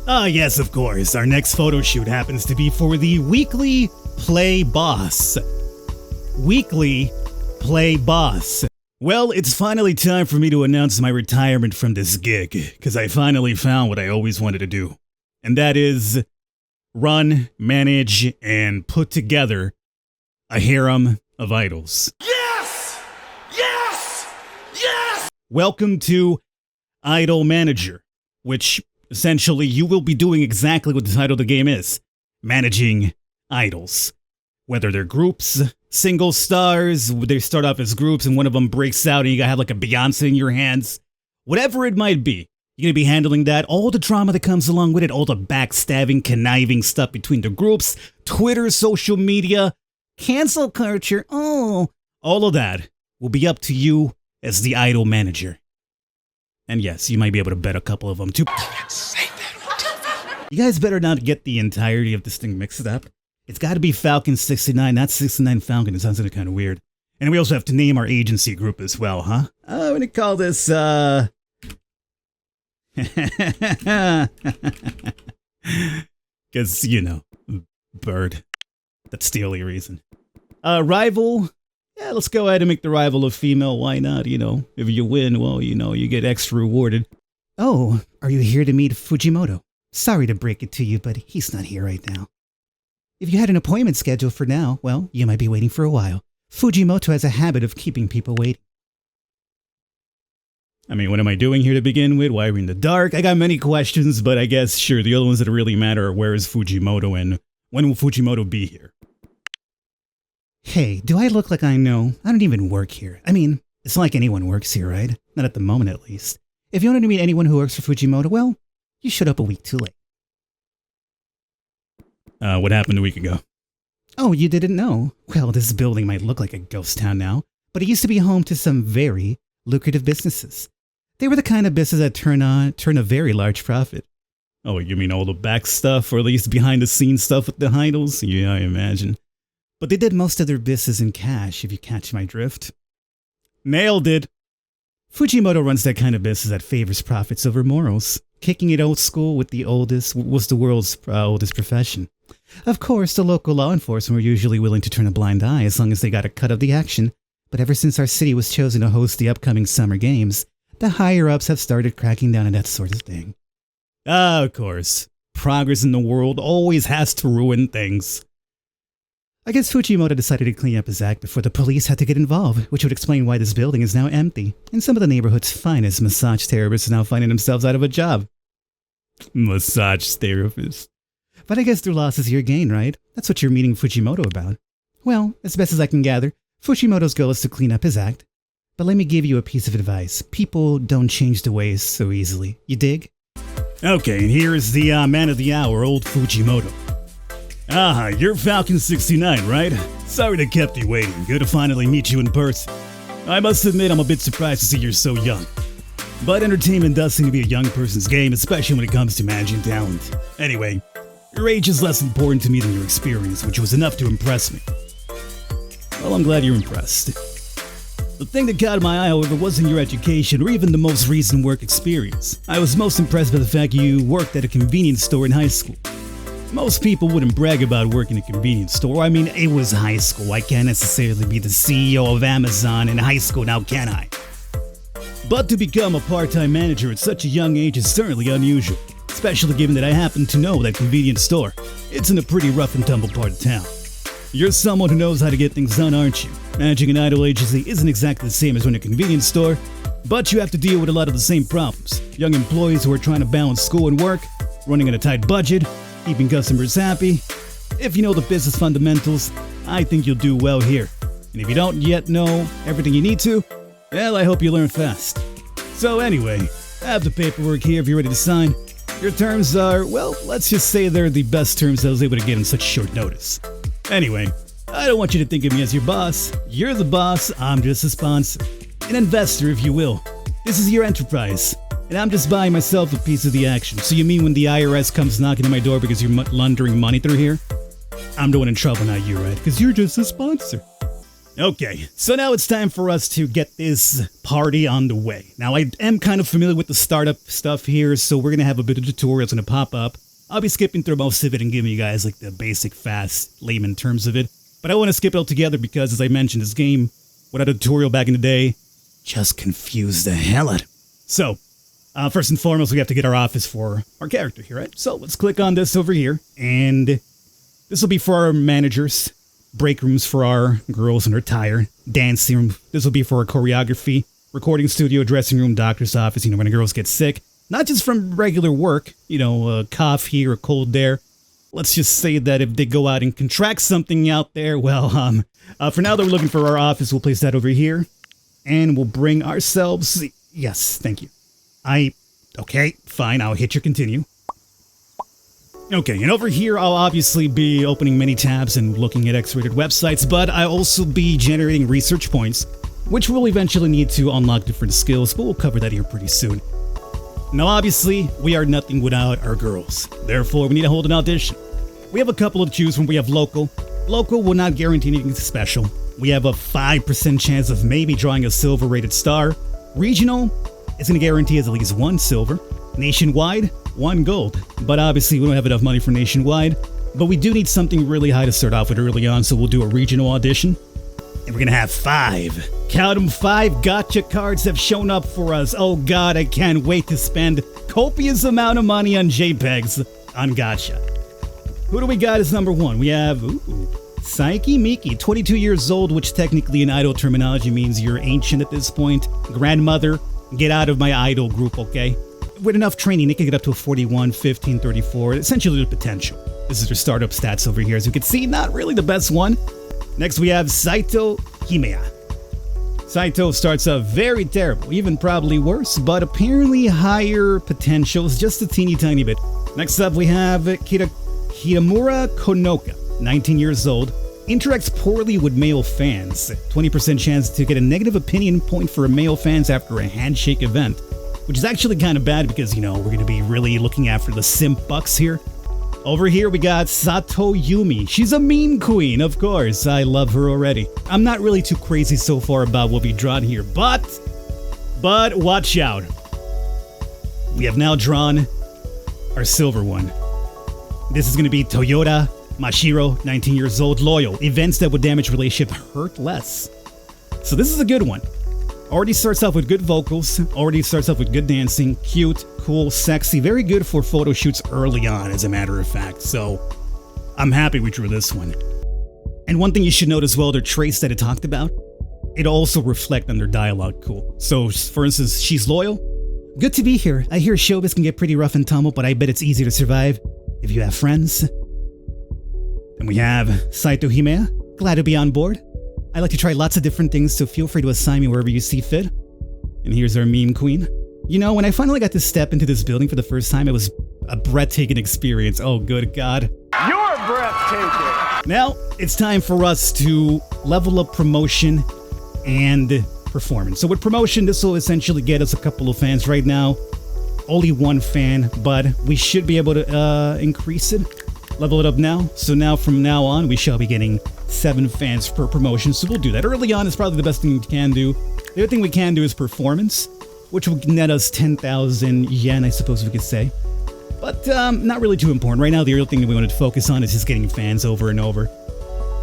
Ah, yes, of course. Our next photo shoot happens to be for the Weekly Play Boss. Weekly Play Boss. Well, it's finally time for me to announce my retirement from this gig, because I finally found what I always wanted to do. And that is run, manage, and put together a harem of idols. Yes! Yes! Yes! Welcome to Idol Manager, which essentially you will be doing exactly what the title of the game is. Managing idols. Whether they're groups, single stars, they start off as groups and one of them breaks out and you gotta have like a Beyonce in your hands. Whatever it might be, you're gonna be handling that, all the drama that comes along with it, all the backstabbing, conniving stuff between the groups, Twitter, social media, cancel culture, all of that will be up to you as the idol manager. And yes, you might be able to bet a couple of them too. Can't say that on TV. You guys better not get the entirety of this thing mixed up. It's got to be Falcon 69, not 69 Falcon. It sounds kind of weird. And we also have to name our agency group as well, huh? I'm going to call this, because, you know, bird. That's the only reason. Rival. Yeah, let's go ahead and make the rival a female. Why not? You know, if you win, well, you know, you get extra rewarded. Oh, are you here to meet Fujimoto? Sorry to break it to you, but he's not here right now. If you had an appointment scheduled for now, well, you might be waiting for a while. Fujimoto has a habit of keeping people waiting. I mean, what am I doing here to begin with? Why are we in the dark? I got many questions, but I guess, sure, the other ones that really matter are where is Fujimoto and when will Fujimoto be here? Hey, do I look like I know? I don't even work here. I mean, it's not like anyone works here, right? Not at the moment, at least. If you want to meet anyone who works for Fujimoto, well, you showed up a week too late. What happened a week ago? Oh, you didn't know? Well, this building might look like a ghost town now, but it used to be home to some very lucrative businesses. They were the kind of business that turn a very large profit. Oh, you mean all the back stuff, or at least behind the scenes stuff with the idols? Yeah, I imagine. But they did most of their business in cash, if you catch my drift. Nailed it! Fujimoto runs that kind of business that favors profits over morals. Kicking it old school with the was the world's oldest profession. Of course, the local law enforcement were usually willing to turn a blind eye as long as they got a cut of the action. But ever since our city was chosen to host the upcoming summer games, the higher-ups have started cracking down on that sort of thing. Ah, of course. Progress in the world always has to ruin things. I guess Fujimoto decided to clean up his act before the police had to get involved, which would explain why this building is now empty, and some of the neighborhood's finest massage therapists are now finding themselves out of a job. Massage therapists. But I guess their loss is your gain, right? That's what you're meeting Fujimoto about. Well, as best as I can gather, Fujimoto's goal is to clean up his act. But let me give you a piece of advice. People don't change their ways so easily. You dig? Okay, and here is the man of the hour, old Fujimoto. Ah, you're Falcon 69, right? Sorry to kept you waiting. Good to finally meet you in person. I must admit I'm a bit surprised to see you're so young. But entertainment does seem to be a young person's game, especially when it comes to managing talent. Anyway, your age is less important to me than your experience, which was enough to impress me. Well, I'm glad you're impressed. The thing that caught my eye, however, wasn't your education or even the most recent work experience. I was most impressed by the fact you worked at a convenience store in high school. Most people wouldn't brag about working at a convenience store. I mean, it was high school. I can't necessarily be the CEO of Amazon in high school now, can I? But to become a part-time manager at such a young age is certainly unusual, especially given that I happen to know that convenience store. It's in a pretty rough and tumble part of town. You're someone who knows how to get things done, aren't you? Managing an idol agency isn't exactly the same as running a convenience store, but you have to deal with a lot of the same problems. Young employees who are trying to balance school and work, running on a tight budget, keeping customers happy. If you know the business fundamentals, I think you'll do well here. And if you don't yet know everything you need to, well, I hope you learn fast. So anyway, I have the paperwork here if you're ready to sign. Your terms are, well, let's just say they're the best terms I was able to get in such short notice. Anyway, I don't want you to think of me as your boss. You're the boss, I'm just a sponsor. An investor, if you will. This is your enterprise. And I'm just buying myself a piece of the action. So you mean when the IRS comes knocking on my door because you're laundering money through here? I'm the one in trouble, not you, right? Because you're just a sponsor. Okay, so now it's time for us to get this party on the way. Now, I am kind of familiar with the startup stuff here, so we're going to have a bit of tutorials going to pop up. I'll be skipping through most of it and giving you guys like the basic, fast, layman terms of it. But I want to skip it all together because, as I mentioned, this game, without a tutorial back in the day, just confused the hell out of me. So, first and foremost, we have to get our office for our character here, right? So let's click on this over here, and this will be for our managers. Break rooms for our girls in her attire, dancing room, this will be for our choreography, recording studio, dressing room, doctor's office, when the girls get sick. Not just from regular work, a cough here, a cold there. Let's just say that if they go out and contract something out there, well, for now that we're looking for our office, we'll place that over here. And we'll bring ourselves, yes, thank you. Okay, fine, I'll hit your continue. Okay, and over here I'll obviously be opening many tabs and looking at X-rated websites, but I'll also be generating research points, which we'll eventually need to unlock different skills, but we'll cover that here pretty soon. Now obviously, we are nothing without our girls, therefore we need to hold an audition. We have a couple to choose from. We have local. Local will not guarantee anything special. We have a 5% chance of maybe drawing a silver rated star. Regional is going to guarantee us at least 1 silver. Nationwide, 1 gold. But obviously we don't have enough money for nationwide. But we do need something really high to start off with early on, so we'll do a regional audition. And we're gonna have 5. Count them, 5 gotcha cards have shown up for us. Oh god, I can't wait to spend copious amount of money on JPEGs on gotcha. Who do we got as number 1? We have, Psyche Miki, 22 years old, which technically in idol terminology means you're ancient at this point. Grandmother, get out of my idol group, okay? With enough training, they can get up to a 41, 15, 34, essentially the potential. This is their startup stats over here. As you can see, not really the best one. Next, we have Saito Himea. Saito starts off very terrible, even probably worse, but apparently higher potentials, just a teeny tiny bit. Next up, we have Kitamura Konoka, 19 years old, interacts poorly with male fans. 20% chance to get a negative opinion point for male fans after a handshake event, which is actually kind of bad because, we're going to be really looking after the simp bucks here. Over here, we got Sato Yumi. She's a meme queen, of course. I love her already. I'm not really too crazy so far about what we drawn here, but watch out. We have now drawn our silver one. This is going to be Toyota Mashiro, 19 years old, loyal. Events that would damage relationship hurt less. So this is a good one. Already starts off with good vocals, already starts off with good dancing, cute, cool, sexy, very good for photo shoots early on, as a matter of fact. So I'm happy we drew this one. And one thing you should note as well, their traits that it talked about, it also reflect on their dialogue cool. So for instance, she's loyal. Good to be here. I hear showbiz can get pretty rough and tumble, but I bet it's easier to survive if you have friends. And we have Saito Himea. Glad to be on board. I like to try lots of different things, so feel free to assign me wherever you see fit. And here's our meme queen. When I finally got to step into this building for the first time, it was a breathtaking experience. Oh, good God. You're breathtaking. Now, it's time for us to level up promotion and performance. So with promotion, this will essentially get us a couple of fans right now. Only 1 fan, but we should be able to increase it. Level it up now. So now from now on, we shall be getting 7 fans per promotion. So we'll do that. Early on is probably the best thing we can do. The other thing we can do is performance, which will net us 10,000 yen, I suppose we could say. But not really too important. Right now, the real thing that we wanted to focus on is just getting fans over and over.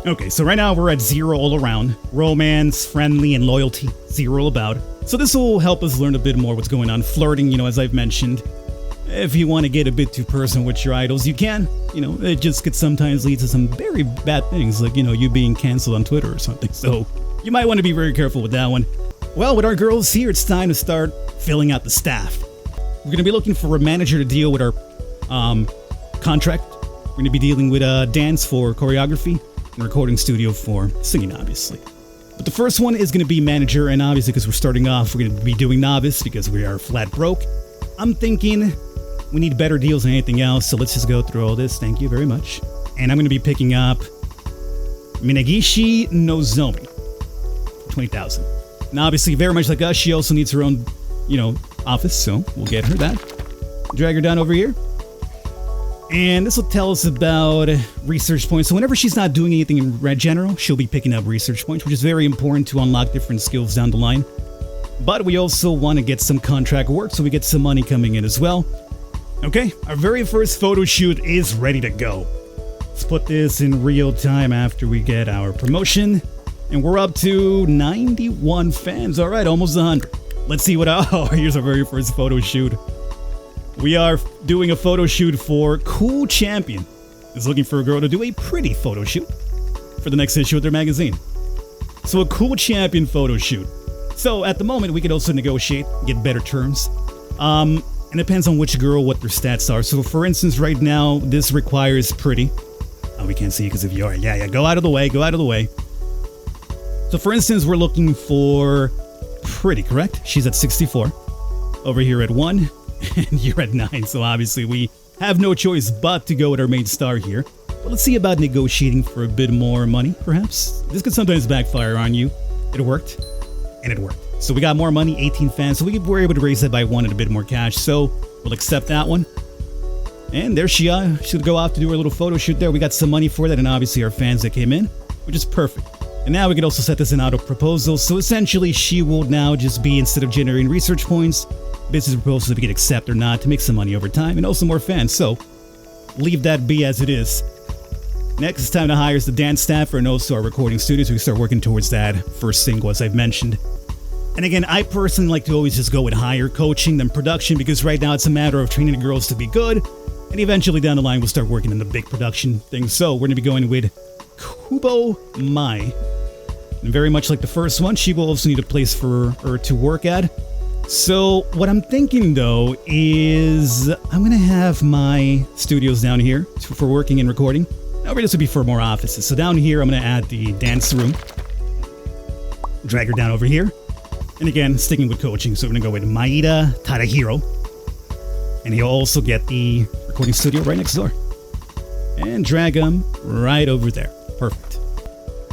Okay, so right now we're at 0 all around. Romance, friendly, and loyalty, 0 about. So this will help us learn a bit more what's going on. Flirting, as I've mentioned. If you want to get a bit too personal with your idols, you can. It just could sometimes lead to some very bad things, like, you being canceled on Twitter or something. So you might want to be very careful with that one. Well, with our girls here, it's time to start filling out the staff. We're going to be looking for a manager to deal with our contract. We're going to be dealing with dance for choreography and recording studio for singing, obviously. But the first one is going to be manager, and obviously because we're starting off, we're going to be doing novice because we are flat broke. I'm thinking we need better deals than anything else, so let's just go through all this. Thank you very much. And I'm going to be picking up Minagishi Nozomi for 20,000. Now, obviously, very much like us, she also needs her own, office, so we'll get her that. Drag her down over here. And this will tell us about research points. So whenever she's not doing anything in general, she'll be picking up research points, which is very important to unlock different skills down the line. But we also want to get some contract work, so we get some money coming in as well. Okay, our very first photo shoot is ready to go. Let's put this in real time after we get our promotion. And we're up to 91 fans. All right, almost 100. Let's see what... Oh, here's our very first photo shoot. We are doing a photo shoot for Cool Champion. Is looking for a girl to do a pretty photo shoot for the next issue of their magazine. So a Cool Champion photo shoot. So at the moment, we can also negotiate, get better terms. And it depends on which girl, what their stats are. So for instance, right now, this requires pretty. Oh, we can't see because of your... Yeah, go out of the way, go out of the way. So for instance, we're looking for pretty, correct? She's at 64. Over here at 1. And you're at 9, so obviously we have no choice but to go with our main star here. But let's see about negotiating for a bit more money, perhaps. This could sometimes backfire on you. It worked, and it worked. So we got more money, 18 fans, so we were able to raise that by 1 and a bit more cash. So we'll accept that one. And there she should go off to do her little photo shoot there. We got some money for that, and obviously our fans that came in, which is perfect. And now we can also set this in auto proposal. So essentially, she will now just be, instead of generating research points, business proposals if we can accept or not to make some money over time and also more fans. So leave that be as it is. Next, it's time to hire the dance staff and also our recording studios. We start working towards that first single, as I've mentioned. And again, I personally like to always just go with higher coaching than production, because right now it's a matter of training the girls to be good, and eventually down the line we'll start working on the big production thing. So we're going to be going with Kubo Mai. And very much like the first one, she will also need a place for her to work at. So what I'm thinking though is I'm going to have my studios down here for working and recording. Over this would be for more offices. So down here I'm going to add the dance room. Drag her down over here. And again, sticking with coaching, so we're going to go with Maeda Tadahiro. And he'll also get the recording studio right next door. And drag him right over there. Perfect.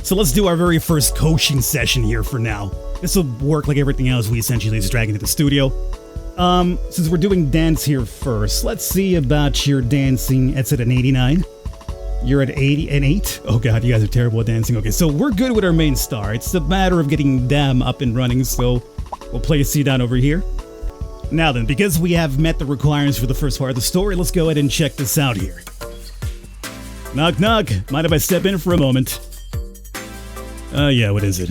So let's do our very first coaching session here for now. This will work like everything else we essentially just drag into the studio. Since we're doing dance here first, let's see about your dancing. It's at an 89. You're at 80 and 8. Oh god, you guys are terrible at dancing. Okay, so we're good with our main star. It's a matter of getting them up and running, so we'll place you down over here. Now then, because we have met the requirements for the first part of the story, let's go ahead and check this out here. Knock knock, mind if I step in for a moment? Yeah, what is it?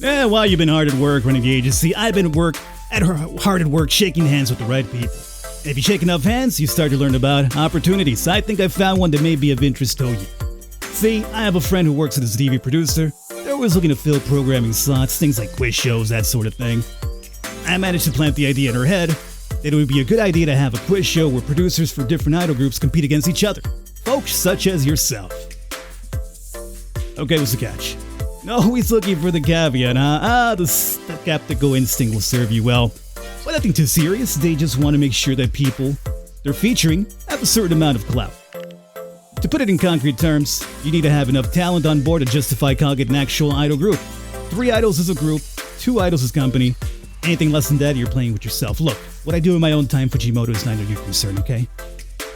While you've been hard at work running the agency, I've been hard at work shaking hands with the right people. And if you shake enough hands, you start to learn about opportunities. I think I found one that may be of interest to you. See, I have a friend who works as a TV producer. They're always looking to fill programming slots, things like quiz shows, that sort of thing. I managed to plant the idea in her head that it would be a good idea to have a quiz show where producers for different idol groups compete against each other. Folks such as yourself. Okay, what's the catch? No, he's looking for the caveat, huh? The skeptical instinct will serve you well. But nothing too serious, they just want to make sure that people they're featuring have a certain amount of clout. To put it in concrete terms, you need to have enough talent on board to justify calling it an actual idol group. 3 idols as a group, 2 idols as company. Anything less than that, you're playing with yourself. Look, what I do in my own time, Fujimoto, is neither your concern, okay?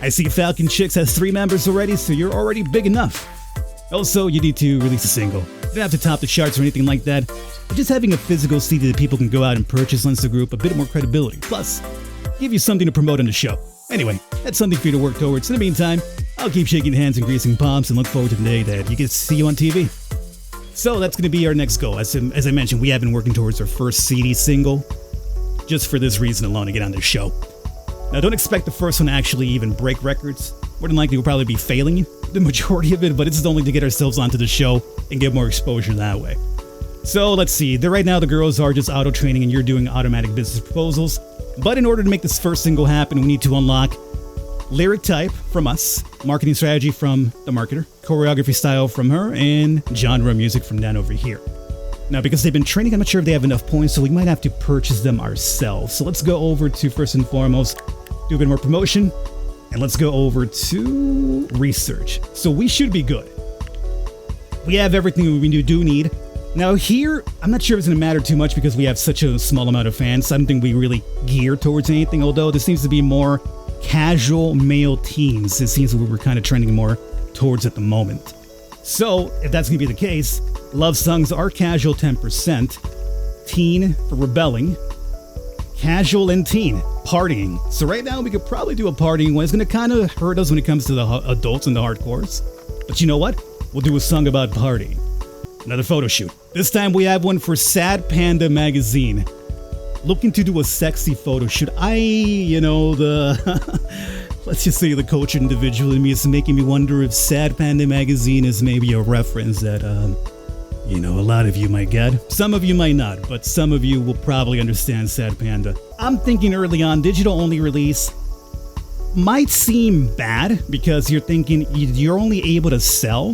I see Falcon Chicks has 3 members already, so you're already big enough. Also, you need to release a single. You don't have to top the charts or anything like that, but just having a physical CD that people can go out and purchase lends the group a bit more credibility. Plus, give you something to promote on the show. Anyway, that's something for you to work towards. In the meantime, I'll keep shaking hands and greasing palms and look forward to the day that you get to see you on TV. So that's going to be our next goal. As I mentioned, we have been working towards our first CD single, just for this reason alone, to get on this show. Now, don't expect the first one to actually even break records. More than likely, we'll probably be failing the majority of it, but it's only to get ourselves onto the show and get more exposure that way. So let's see. Right now, the girls are just auto-training and you're doing automatic business proposals. But in order to make this first single happen, we need to unlock lyric type from us, marketing strategy from the marketer, choreography style from her, and genre music from Dan over here. Now, because they've been training, I'm not sure if they have enough points, so we might have to purchase them ourselves. So let's go over to, first and foremost, do a bit more promotion, and let's go over to research. So we should be good. We have everything we do need. Now here, I'm not sure if it's going to matter too much because we have such a small amount of fans. I don't think we really gear towards anything, although this seems to be more casual male teens. It seems what we're kind of trending more towards at the moment. So, if that's going to be the case, love songs are casual 10%, teen for rebelling, casual and teen, partying. So right now we could probably do a partying one. It's going to kind of hurt us when it comes to the adults and the hardcores. But you know what? We'll do a song about partying. Another photo shoot. This time we have one for Sad Panda magazine. Looking to do a sexy photo shoot. Let's just say the cultured individual in me is making me wonder if Sad Panda magazine is maybe a reference that, a lot of you might get. Some of you might not, but some of you will probably understand Sad Panda. I'm thinking early on, digital only release might seem bad because you're thinking you're only able to sell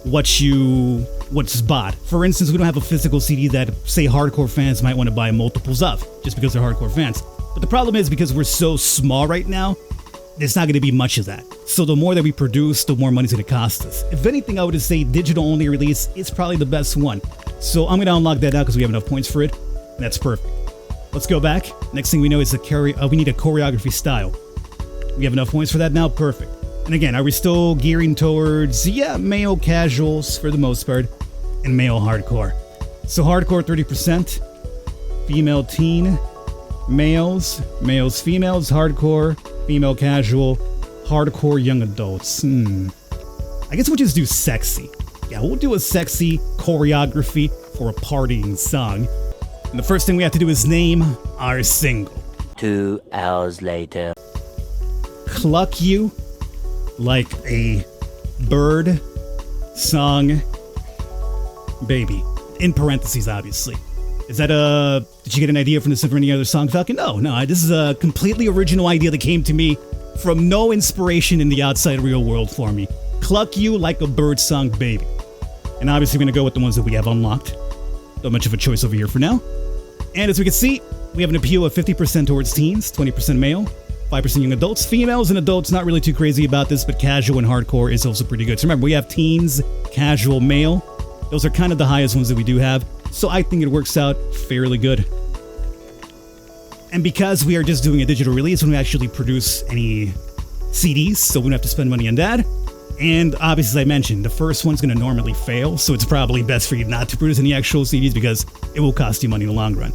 what's bought. For instance, we don't have a physical CD that, say, hardcore fans might want to buy multiples of just because they're hardcore fans. But the problem is because we're so small right now, there's not going to be much of that. So the more that we produce, the more money it's going to cost us. If anything, I would just say digital only release is probably the best one. So I'm going to unlock that out because we have enough points for it. And that's perfect. Let's go back. Next thing we know is we need a choreography style. We have enough points for that now. Perfect. And again, are we still gearing towards, male casuals for the most part and male hardcore? So hardcore 30%, female teen, males, females, hardcore, female casual, hardcore young adults. I guess we'll just do sexy. Yeah, we'll do a sexy choreography for a partying song. And the first thing we have to do is name our single. 2 hours later. Cluck You Like a Bird Song Baby. In parentheses, obviously. Is that did you get an idea from this or any other song, Falcon? No, this is a completely original idea that came to me from no inspiration in the outside real world for me. Cluck You Like a Bird Song Baby. And obviously we're going to go with the ones that we have unlocked. Not much of a choice over here for now. And as we can see, we have an appeal of 50% towards teens, 20% male, 5% young adults. Females and adults, not really too crazy about this, but casual and hardcore is also pretty good. So remember, we have teens, casual, male. Those are kind of the highest ones that we do have. So I think it works out fairly good. And because we are just doing a digital release, we don't actually produce any CDs, so we don't have to spend money on that. And obviously, as I mentioned, the first one's going to normally fail, so it's probably best for you not to produce any actual CDs because it will cost you money in the long run.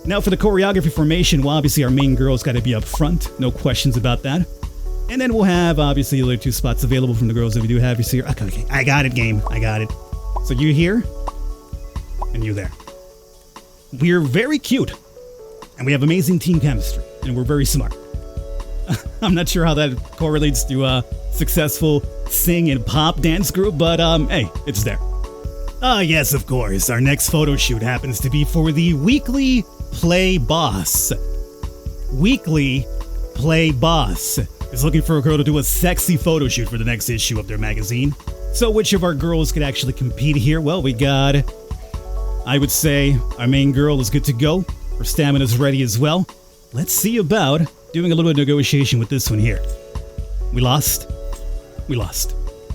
Now for the choreography formation, well, obviously our main girl's got to be up front, no questions about that. And then we'll have, obviously, the other 2 spots available from the girls that we do have. You see, okay, I got it, game, I got it. So you here, and you there. We're very cute, and we have amazing team chemistry, and we're very smart. I'm not sure how that correlates to a successful sing and pop dance group, but hey, it's there. Yes, of course, our next photo shoot happens to be for the Weekly Play Boss. Weekly Play Boss is looking for a girl to do a sexy photo shoot for the next issue of their magazine. So which of our girls could actually compete here? Well, we got, I would say, our main girl is good to go. Her stamina's ready as well. Let's see about doing a little bit of negotiation with this one here. We lost.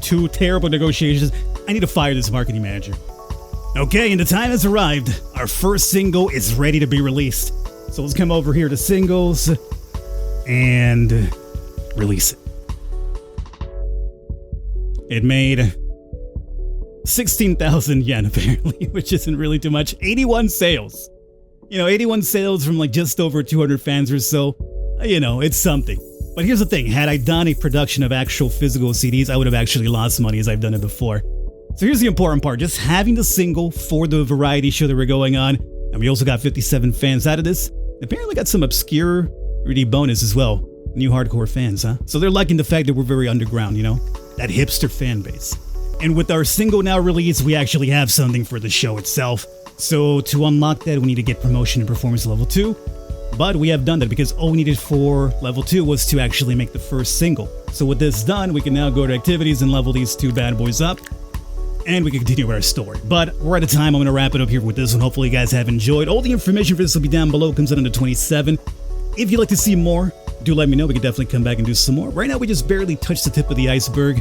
2 terrible negotiations. I need to fire this marketing manager. Okay, and the time has arrived. Our first single is ready to be released. So let's come over here to singles and release it. It made 16,000 yen apparently, which isn't really too much. 81 sales. 81 sales from like just over 200 fans or so. It's something. But here's the thing, had I done a production of actual physical CDs, I would have actually lost money as I've done it before. So here's the important part, just having the single for the variety show that we're going on, and we also got 57 fans out of this. Apparently got some obscure bonus as well. New hardcore fans, huh? So they're liking the fact that we're very underground, that hipster fan base. And with our single now released, we actually have something for the show itself. So to unlock that, we need to get promotion and performance level 2. But we have done that because all we needed for level 2 was to actually make the first single. So with this done, we can now go to activities and level these 2 bad boys up. And we can continue our story. But we're out of time. I'm going to wrap it up here with this one. Hopefully you guys have enjoyed. All the information for this will be down below. It comes out on the 27th. If you'd like to see more, do let me know. We can definitely come back and do some more. Right now, we just barely touched the tip of the iceberg.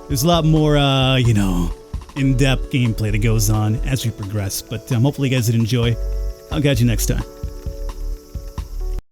There's a lot more, in-depth gameplay that goes on as we progress. But hopefully you guys did enjoy. I'll catch you next time.